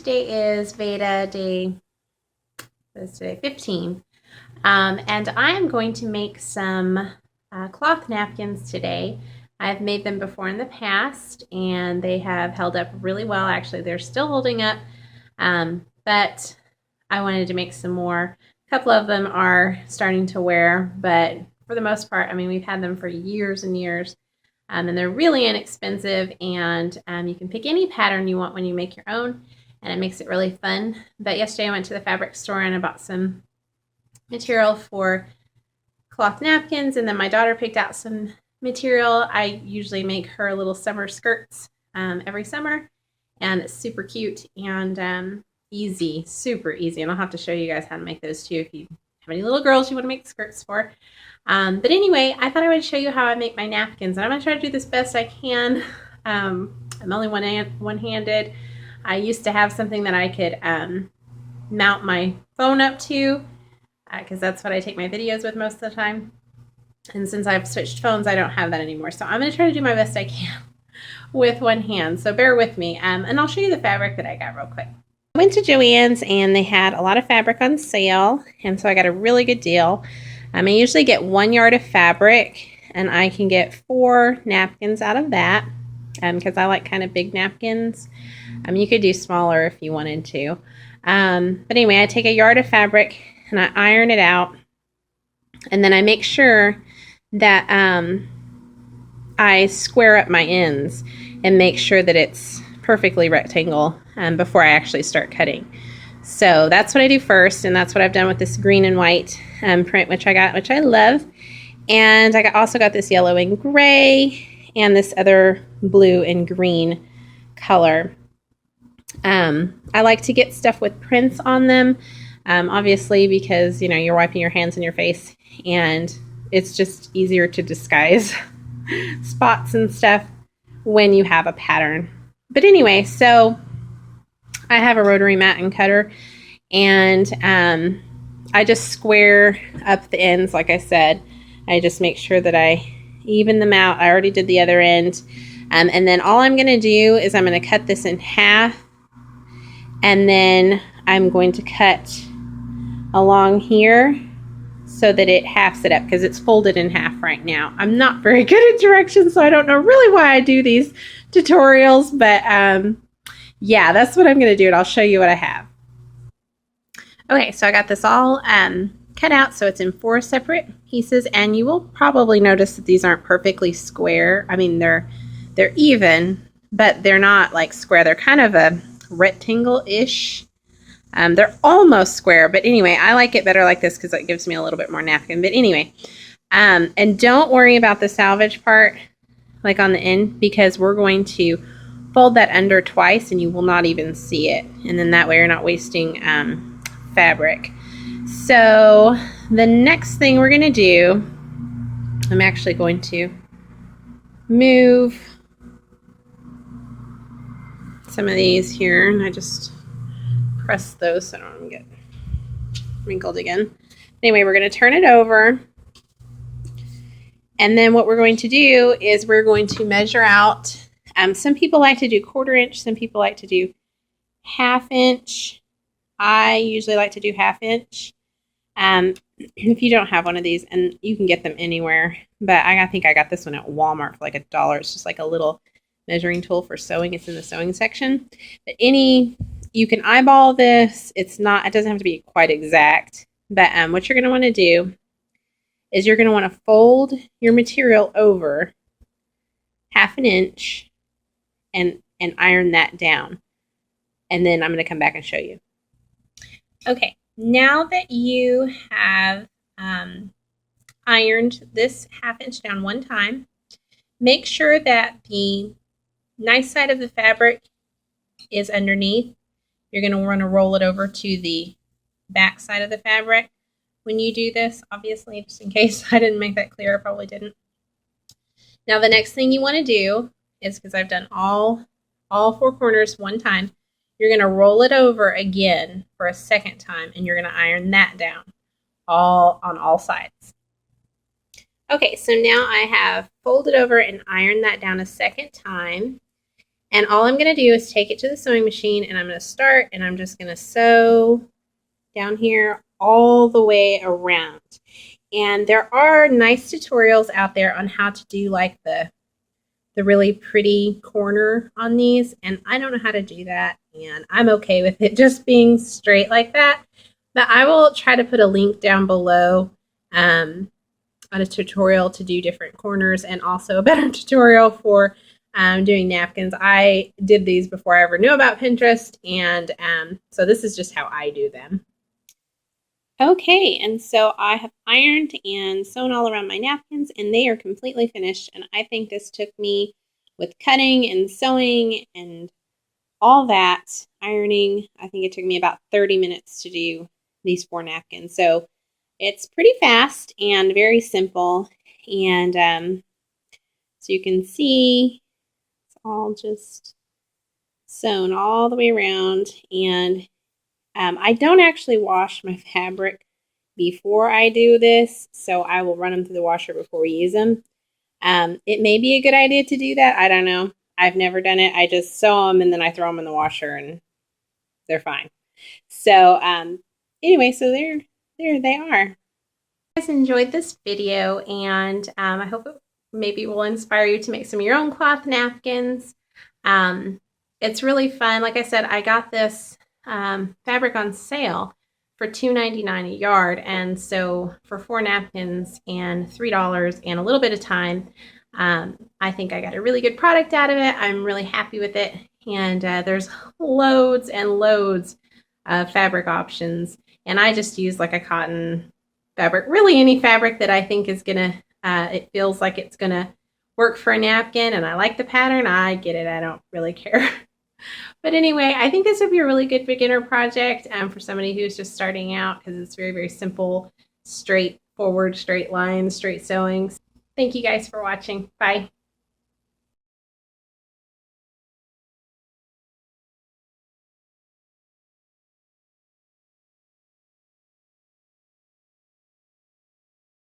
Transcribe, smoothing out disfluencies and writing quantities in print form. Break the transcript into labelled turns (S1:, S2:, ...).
S1: Today is VEDA day, what is today, 15. And I am going to make some cloth napkins today. I've made them before in the past and they have held up really well. Actually, they're still holding up, but I wanted to make some more. A couple of them are starting to wear, but for the most part, I mean, we've had them for years and years. And they're really inexpensive, and you can pick any pattern you want when you make your own, and it makes it really fun. But yesterday I went to the fabric store and I bought some material for cloth napkins, and then my daughter picked out some material. I usually make her little summer skirts every summer, and it's super cute and easy, super easy. And I'll have to show you guys how to make those too if you have any little girls you want to make skirts for. But anyway, I thought I would show you how I make my napkins, and I'm going to try to do this best I can. I'm only one-handed. I used to have something that I could mount my phone up to, because that's what I take my videos with most of the time. And since I've switched phones, I don't have that anymore. So I'm going to try to do my best I can with one hand. So bear with me, and I'll show you the fabric that I got real quick. I went to Joann's, and they had a lot of fabric on sale, and so I got a really good deal. I usually get 1 yard of fabric, and I can get 4 napkins out of that, because I like kind of big napkins. You could do smaller if you wanted to. But anyway, I take 1 yard of fabric, and I iron it out, and then I make sure that I square up my ends and make sure that it's perfectly rectangle before I actually start cutting. So that's what I do first, and that's what I've done with this green and white print, which I love. And I also got this yellow and gray and this other blue and green color. I like to get stuff with prints on them, obviously, because you're wiping your hands and your face, and it's just easier to disguise spots and stuff when you have a pattern. But anyway, so I have a rotary mat and cutter, and I just square up the ends. Like I said, I just make sure that I even them out. I already did the other end, and then all I'm going to do is I'm going to cut this in half, and then I'm going to cut along here so that it halves it up, because it's folded in half right now. I'm not very good at directions, so I don't know really why I do these tutorials, but yeah, that's what I'm going to do, and I'll show you what I have. Okay, so I got this all cut out, so it's in 4 separate pieces, and you will probably notice that these aren't perfectly square. I mean, they're even, but they're not like square. They're kind of a rectangle-ish. They're almost square, but anyway, I like it better like this because it gives me a little bit more napkin. But anyway, and don't worry about the salvage part, like on the end, because we're going to fold that under twice and you will not even see it, and then that way you're not wasting fabric. So the next thing we're going to do, I'm actually going to move some of these here, and I just press those so I don't get wrinkled again. Anyway, we're going to turn it over, and then what we're going to do is we're going to measure out. Some people like to do 1/4 inch, some people like to do 1/2 inch. I usually like to do 1/2 inch. If you don't have one of these, and you can get them anywhere, but I think I got this one at Walmart for like $1. It's just like a little measuring tool for sewing. It's in the sewing section. But you can eyeball this. It doesn't have to be quite exact. But what you're going to want to do is you're going to want to fold your material over 1/2 inch and iron that down. And then I'm going to come back and show you. Okay, now that you have ironed this 1/2 inch down one time, make sure that the nice side of the fabric is underneath. You're going to want to roll it over to the back side of the fabric when you do this, obviously, just in case I didn't make that clear. I probably didn't. Now the next thing you want to do is, because I've done all 4 corners one time, you're going to roll it over again for a second time, and you're going to iron that down on all sides. Okay, so now I have folded over and ironed that down a second time, And all I'm going to do is take it to the sewing machine, and I'm going to start, and I'm just going to sew down here all the way around. And there are nice tutorials out there on how to do like the really pretty corner on these, and I don't know how to do that, and I'm okay with it just being straight like that. But I will try to put a link down below on a tutorial to do different corners, and also a better tutorial for doing napkins. I did these before I ever knew about Pinterest, and so this is just how I do them. Okay, and so I have ironed and sewn all around my napkins, and they are completely finished. And I think this took me, with cutting and sewing and all that, ironing, I think it took me about 30 minutes to do these 4 napkins. So it's pretty fast and very simple. And so you can see it's all just sewn all the way around. And I don't actually wash my fabric before I do this, so I will run them through the washer before we use them. It may be a good idea to do that. I don't know. I've never done it. I just sew them and then I throw them in the washer and they're fine. So anyway, so there they are. You guys enjoyed this video, and I hope it maybe will inspire you to make some of your own cloth napkins. It's really fun. Like I said, I got this fabric on sale for $2.99 a yard, and so for 4 napkins and $3 and a little bit of time, I think I got a really good product out of it. I'm really happy with it, and there's loads and loads of fabric options, and I just use like a cotton fabric, really any fabric that I think is gonna it feels like it's gonna work for a napkin, and I like the pattern, I get it. I don't really care. But anyway, I think this would be a really good beginner project for somebody who's just starting out, because it's very, very simple, straightforward, straight lines, straight sewings. Thank you guys for watching. Bye.